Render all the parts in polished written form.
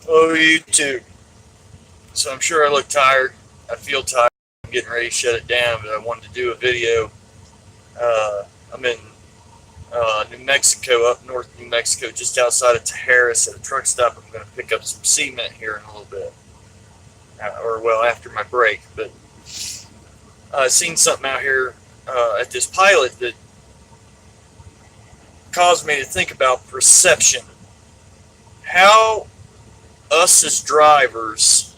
Oh, you too. So I'm sure I look tired. I feel tired. I'm getting ready to shut it down, but I wanted to do a video. I'm in New Mexico, up north New Mexico, just outside of Harris at a truck stop. I'm going to pick up some cement here in a little bit, or well, after my break. But I seen something out here at this pilot that caused me to think about perception. How us as drivers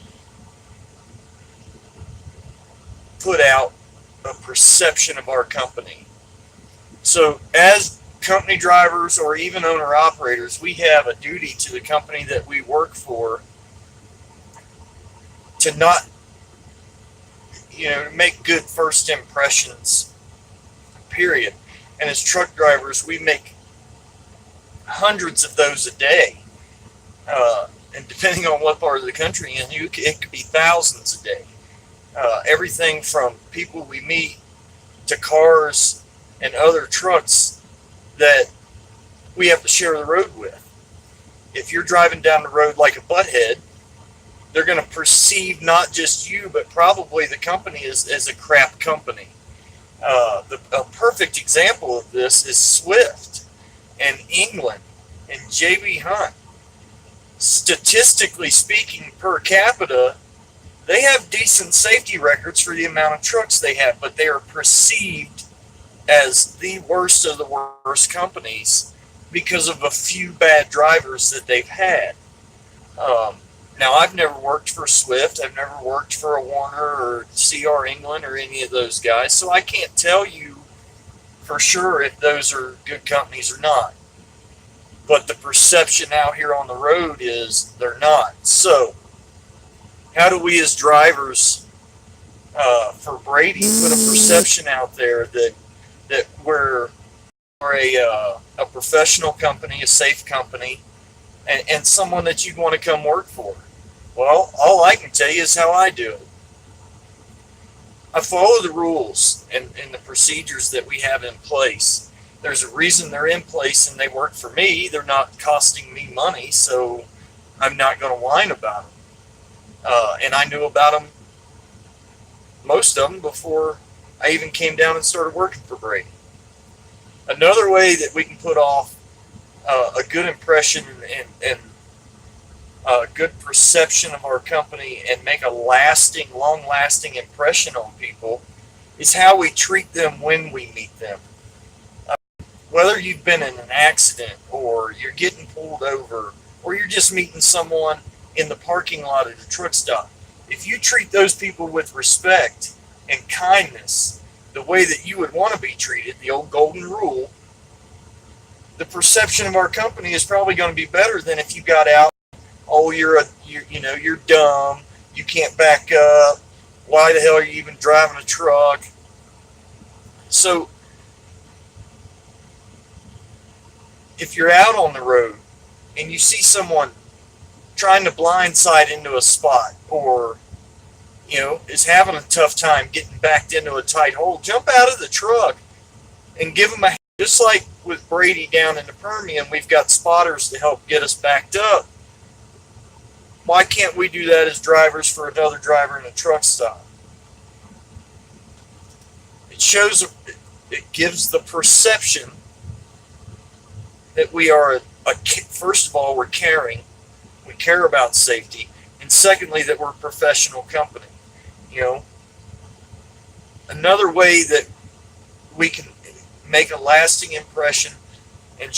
put out a perception of our company. So, as company drivers or even owner operators, we have a duty to the company that we work for to not, make good first impressions, period. And as truck drivers, we make hundreds of those a day. And depending on what part of the country you're in, it could be thousands a day. Everything from people we meet to cars and other trucks that we have to share the road with. If you're driving down the road like a butthead, they're going to perceive not just you, but probably the company as a crap company. A perfect example of this is Swift and England and JB Hunt. Statistically speaking, per capita, they have decent safety records for the amount of trucks they have, but they are perceived as the worst of the worst companies because of a few bad drivers that they've had. Um, Now, I've never worked for Swift. I've never worked for a Warner or CR England or any of those guys, so I can't tell you for sure if those are good companies or not. But the perception out here on the road is they're not. So, how do we as drivers for Brady put a perception out there that we're a professional company, a safe company, and someone that you'd want to come work for? Well, all I can tell you is how I do it. I follow the rules and the procedures that we have in place. There's a reason they're in place and they work for me. They're not costing me money, so I'm not going to whine about them. And I knew about them, most of them, before I even came down and started working for Brady. Another way that we can put off a good impression and a good perception of our company and make a lasting, long lasting impression on people is how we treat them when we meet them. Uh, Whether you've been in an accident or you're getting pulled over or you're just meeting someone in the parking lot at a truck stop, if you treat those people with respect and kindness, the way that you would want to be treated, the old golden rule, the perception of our company is probably going to be better than if you got out. Oh, you're dumb. You can't back up. Why the hell are you even driving a truck? So if you're out on the road and you see someone trying to blindside into a spot, or is having a tough time getting backed into a tight hole, jump out of the truck and give them a hand. Just like with Brady down in the Permian, we've got spotters to help get us backed up. Why can't we do that as drivers for another driver in a truck stop? It shows, it gives the perception that we are first of all, we're caring, we care about safety, and secondly, that we're a professional company. You know, another way that we can make a lasting impression and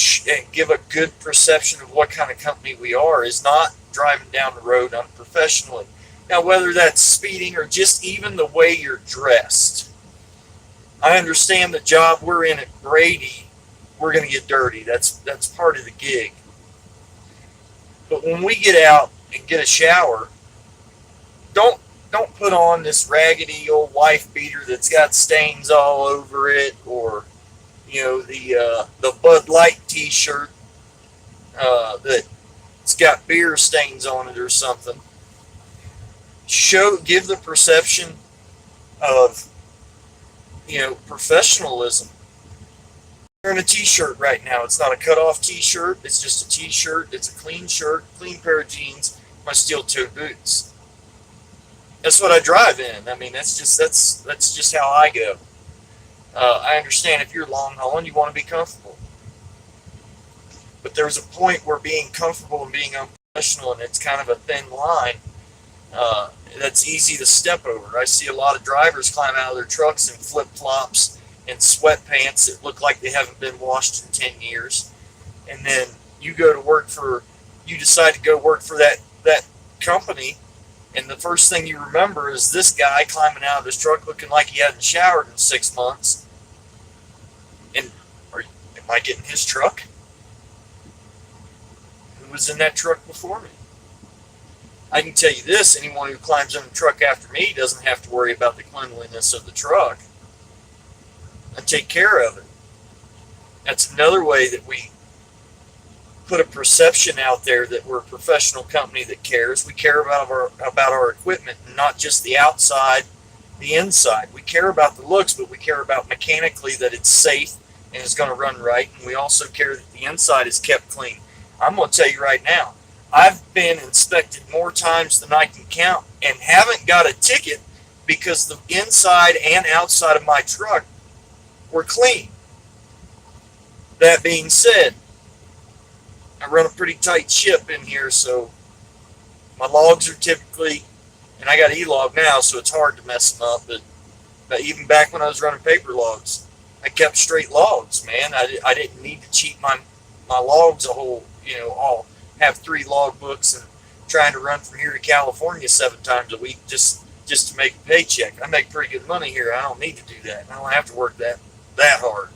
give a good perception of what kind of company we are is not driving down the road unprofessionally. Now, whether that's speeding or just even the way you're dressed, I understand the job we're in at Brady, we're going to get dirty. That's part of the gig. But when we get out and get a shower, don't don't put on this raggedy old wife beater that's got stains all over it, or the Bud Light T-shirt that's got beer stains on it or something. Give the perception of professionalism. I'm wearing a T-shirt right now. It's not a cut-off T-shirt. It's just a T-shirt. It's a clean shirt, clean pair of jeans, my steel-toed boots. That's what I drive in. I mean, that's just how I go. I understand if you're long hauling, you want to be comfortable, but there's a point where being comfortable and being unprofessional, and it's kind of a thin line. That's easy to step over. I see a lot of drivers climb out of their trucks in flip-flops and sweatpants that look like they haven't been washed in 10 years. And then you decide to go work for that company, and the first thing you remember is this guy climbing out of his truck looking like he hadn't showered in 6 months. And am I getting his truck? Who was in that truck before me? I can tell you this, anyone who climbs in the truck after me doesn't have to worry about the cleanliness of the truck. I take care of it. That's another way that we put a perception out there that we're a professional company that cares. We care about our equipment, and not just the outside, the inside. We care about the looks, but we care about mechanically that it's safe and is going to run right, and we also care that the inside is kept clean. I'm going to tell you right now, I've been inspected more times than I can count and haven't got a ticket because the inside and outside of my truck were clean. That being said, I run a pretty tight ship in here, so my logs are typically, and I got E-log now, so it's hard to mess them up, but even back when I was running paper logs, I kept straight logs, man. I didn't need to cheat my logs I'll have 3 log books and trying to run from here to California 7 times a week just to make a paycheck. I make pretty good money here. I don't need to do that. I don't have to work that hard.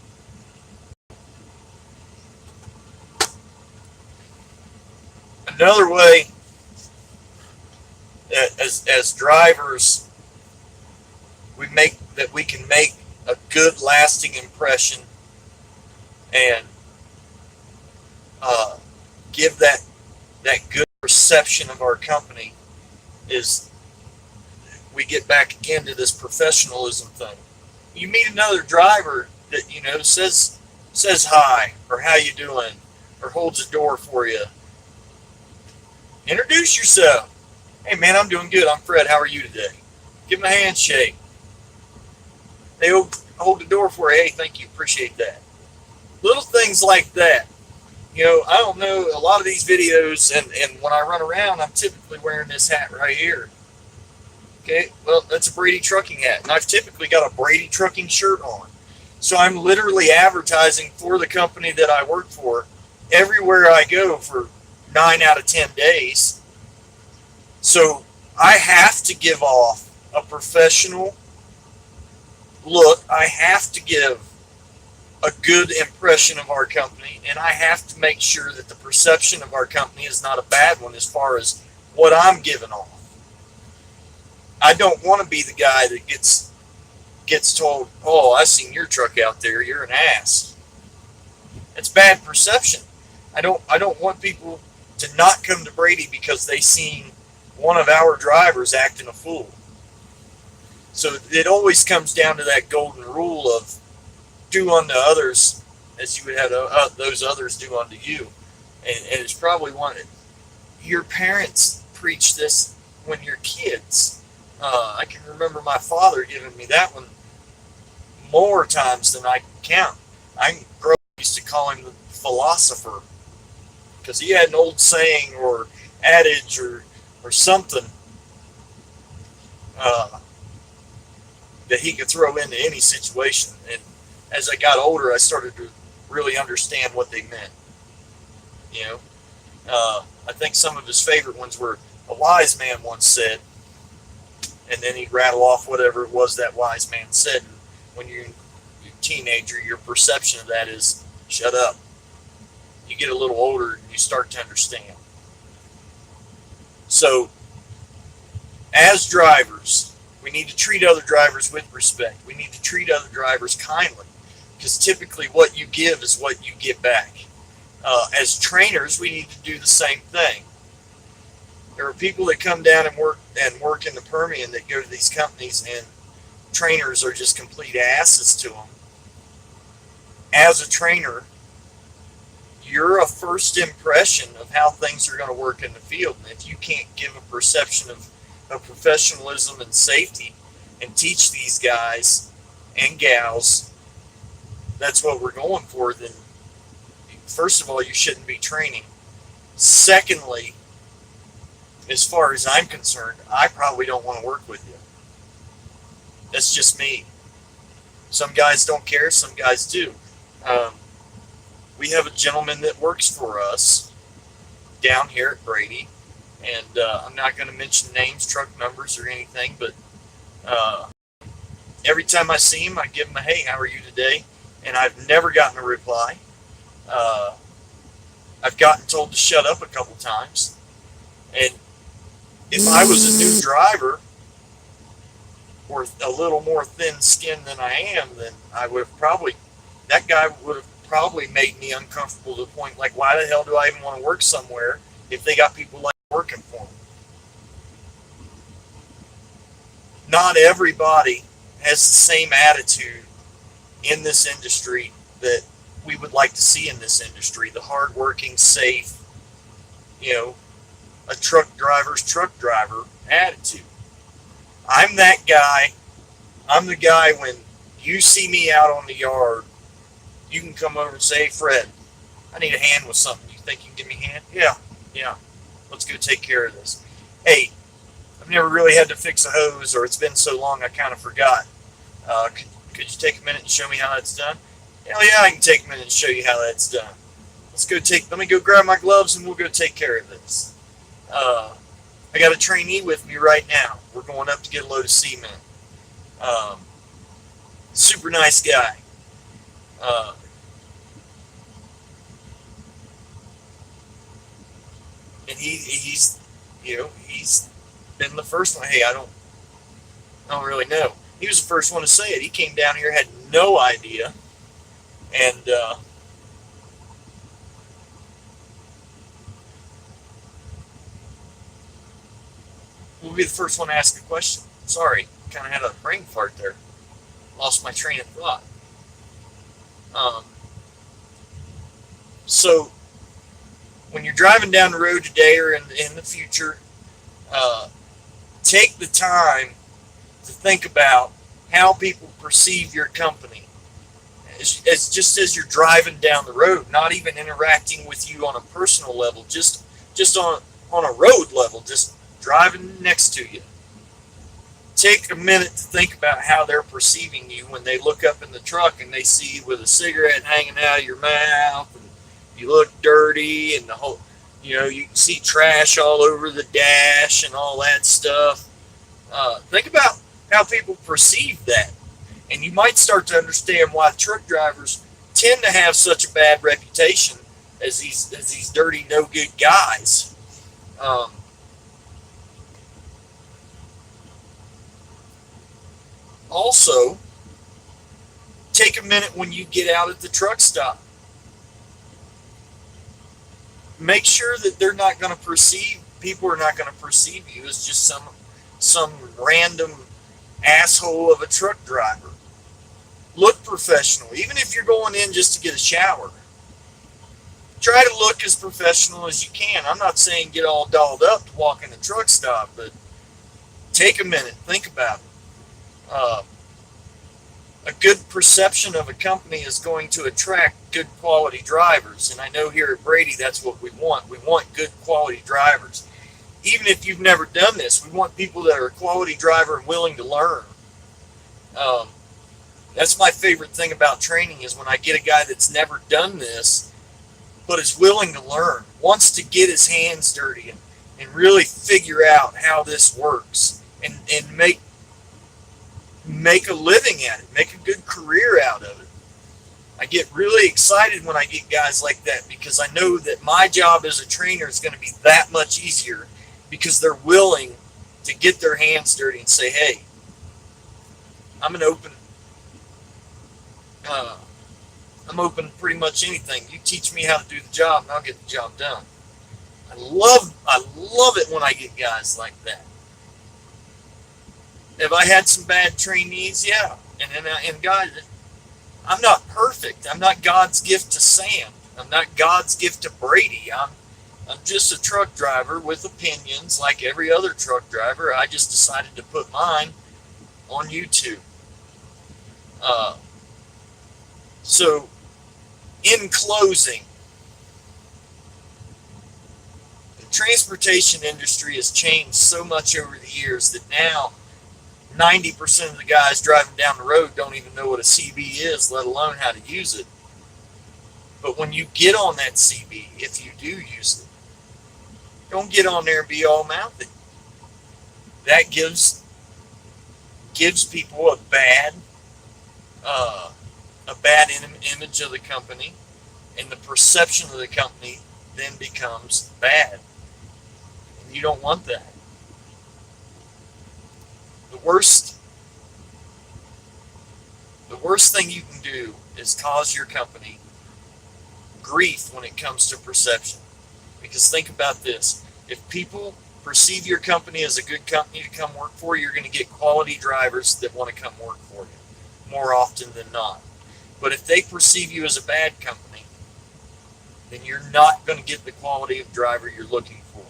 Another way that as drivers we can make a good lasting impression and give that good perception of our company is we get back again to this professionalism thing. You meet another driver that says hi or how you doing or holds a door for you. Introduce yourself. Hey man, I'm doing good. I'm Fred. How are you today? Give them a handshake. They hold the door for you. Hey, thank you. Appreciate that. Little things like that. I don't know, a lot of these videos, and when I run around, I'm typically wearing this hat right here. Okay, well, that's a Brady trucking hat, and I've typically got a Brady trucking shirt on. So I'm literally advertising for the company that I work for everywhere I go for 9 out of 10 days. So I have to give off a professional look. I have to give a good impression of our company, and I have to make sure that the perception of our company is not a bad one as far as what I'm giving off. I don't want to be the guy that gets told, "Oh, I seen your truck out there. You're an ass." It's bad perception. I don't want people to not come to Brady because they seen one of our drivers acting a fool. So it always comes down to that golden rule of do unto others as you would have those others do unto you. And it's probably your parents preach this when you're kids. I can remember my father giving me that one more times than I can count. I used to call him the philosopher because he had an old saying or adage or something that he could throw into any situation. And as I got older, I started to really understand what they meant. I think some of his favorite ones were, "A wise man once said," and then he'd rattle off whatever it was that wise man said. And when you're a teenager, your perception of that is, shut up. You get a little older and you start to understand. So, as drivers, we need to treat other drivers with respect. We need to treat other drivers kindly, because typically what you give is what you get back. As trainers, we need to do the same thing. There are people that come down and work in the Permian that go to these companies, and trainers are just complete asses to them. As a trainer, you're a first impression of how things are going to work in the field. And if you can't give a perception of professionalism and safety and teach these guys and gals that's what we're going for, then first of all, you shouldn't be training. Secondly, as far as I'm concerned, I probably don't want to work with you. That's just me. Some guys don't care, some guys do. Um, we have a gentleman that works for us down here at Brady, and I'm not going to mention names, truck numbers, or anything, but uh, every time I see him, I give him a, hey, how are you today? And I've never gotten a reply. Uh, I've gotten told to shut up a couple times. And if I was a new driver or a little more thin-skinned than I am, then I would have probably, that guy would have probably made me uncomfortable to the point, like, why the hell do I even want to work somewhere if they got people like working for them? Not everybody has the same attitude in this industry that we would like to see in this industry. The hardworking, safe, you know, a truck driver's truck driver attitude. I'm that guy. I'm the guy when you see me out on the yard, you can come over and say, hey, Fred, I need a hand with something. You think you can give me a hand? Yeah. Let's go take care of this. Hey, I've never really had to fix a hose, or it's been so long I kind of forgot. Could you take a minute and show me how that's done? Hell yeah, I can take a minute and show you how that's done. Let me go grab my gloves and we'll go take care of this. I got a trainee with me right now. We're going up to get a load of cement. Super nice guy. And he's been the first one. Hey, I don't really know. He was the first one to say it. He came down here, had no idea, and we'll be the first one to ask a question. Sorry, kind of had a brain fart there. Lost my train of thought. So when you're driving down the road today or in the future, take the time to think about how people perceive your company. It's just as you're driving down the road, not even interacting with you on a personal level, just on a road level, just driving next to you. Take a minute to think about how they're perceiving you when they look up in the truck and they see you with a cigarette hanging out of your mouth, and you look dirty, and the whole, you can see trash all over the dash and all that stuff. Think about how people perceive that, and you might start to understand why truck drivers tend to have such a bad reputation as these dirty, no good guys. Also, take a minute when you get out at the truck stop. Make sure that people are not going to perceive you as just some random asshole of a truck driver. Look professional, even if you're going in just to get a shower. Try to look as professional as you can. I'm not saying get all dolled up to walk in the truck stop, but take a minute, think about it. A good perception of a company is going to attract good quality drivers, and I know here at Brady that's what we want. We want good quality drivers. Even if you've never done this, we want people that are a quality driver and willing to learn. That's my favorite thing about training, is when I get a guy that's never done this but is willing to learn, wants to get his hands dirty and really figure out how this works and make a living at it, make a good career out of it. I get really excited when I get guys like that, because I know that my job as a trainer is going to be that much easier because they're willing to get their hands dirty and say, hey, I'm open to pretty much anything. You teach me how to do the job and I'll get the job done. I love it when I get guys like that. Have I had some bad trainees? Yeah. And guys, I'm not perfect. I'm not God's gift to sand. I'm not God's gift to Brady. I'm just a truck driver with opinions like every other truck driver. I just decided to put mine on YouTube. Uh, so, in closing, the transportation industry has changed so much over the years that now 90% of the guys driving down the road don't even know what a CB is, let alone how to use it. But when you get on that CB, if you do use it, don't get on there and be all mouthy. That gives people a bad image of the company, and the perception of the company then becomes bad. And you don't want that. The worst thing you can do is cause your company grief when it comes to perception. Because think about this. If people perceive your company as a good company to come work for, you're going to get quality drivers that want to come work for you more often than not. But if they perceive you as a bad company, then you're not going to get the quality of driver you're looking for.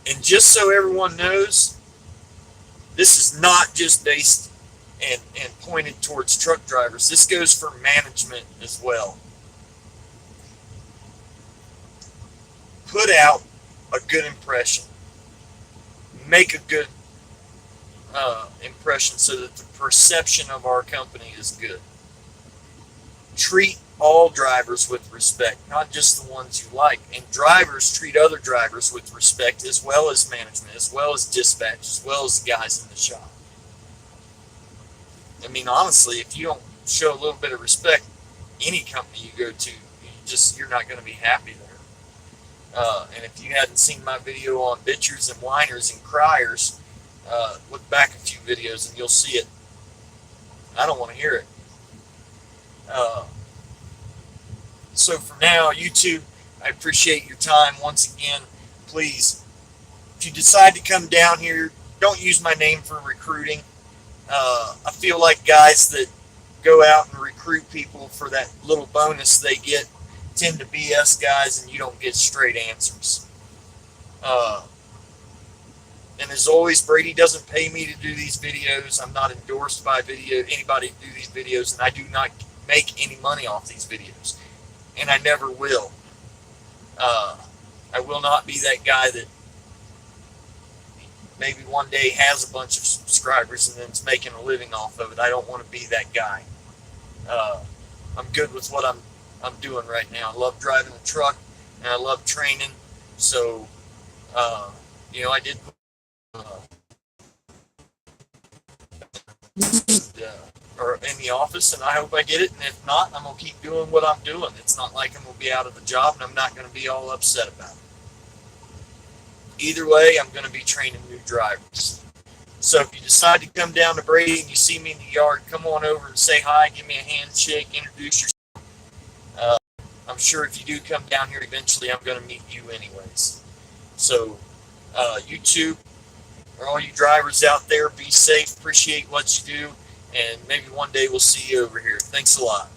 And just so everyone knows, this is not just based and pointed towards truck drivers. This goes for management as well. Put out a good impression. Make a good impression so that the perception of our company is good. Treat all drivers with respect, not just the ones you like. And drivers treat other drivers with respect, as well as management, as well as dispatch, as well as the guys in the shop. I mean, honestly, if you don't show a little bit of respect, any company you go to, you're not going to be happy there. And if you hadn't seen my video on bitchers and whiners and criers, look back a few videos and you'll see it. I don't want to hear it. So for now, YouTube, I appreciate your time once again. Please, if you decide to come down here, don't use my name for recruiting. I feel like guys that go out and recruit people for that little bonus they get tend to BS guys, and you don't get straight answers. And as always, Brady doesn't pay me to do these videos. I'm not endorsed by anybody to do these videos, and I do not make any money off these videos. And I never will. I will not be that guy that maybe one day has a bunch of subscribers and then is making a living off of it. I don't want to be that guy. I'm good with what I'm doing right now. I love driving a truck, and I love training. So, I did or in the office, and I hope I get it. And if not, I'm going to keep doing what I'm doing. It's not like I'm going to be out of the job, and I'm not going to be all upset about it. Either way, I'm going to be training new drivers. So if you decide to come down to Brady and you see me in the yard, come on over and say hi, give me a handshake, introduce yourself. I'm sure if you do come down here eventually, I'm going to meet you anyways. So, YouTube, or all you drivers out there, be safe, appreciate what you do, and maybe one day we'll see you over here. Thanks a lot.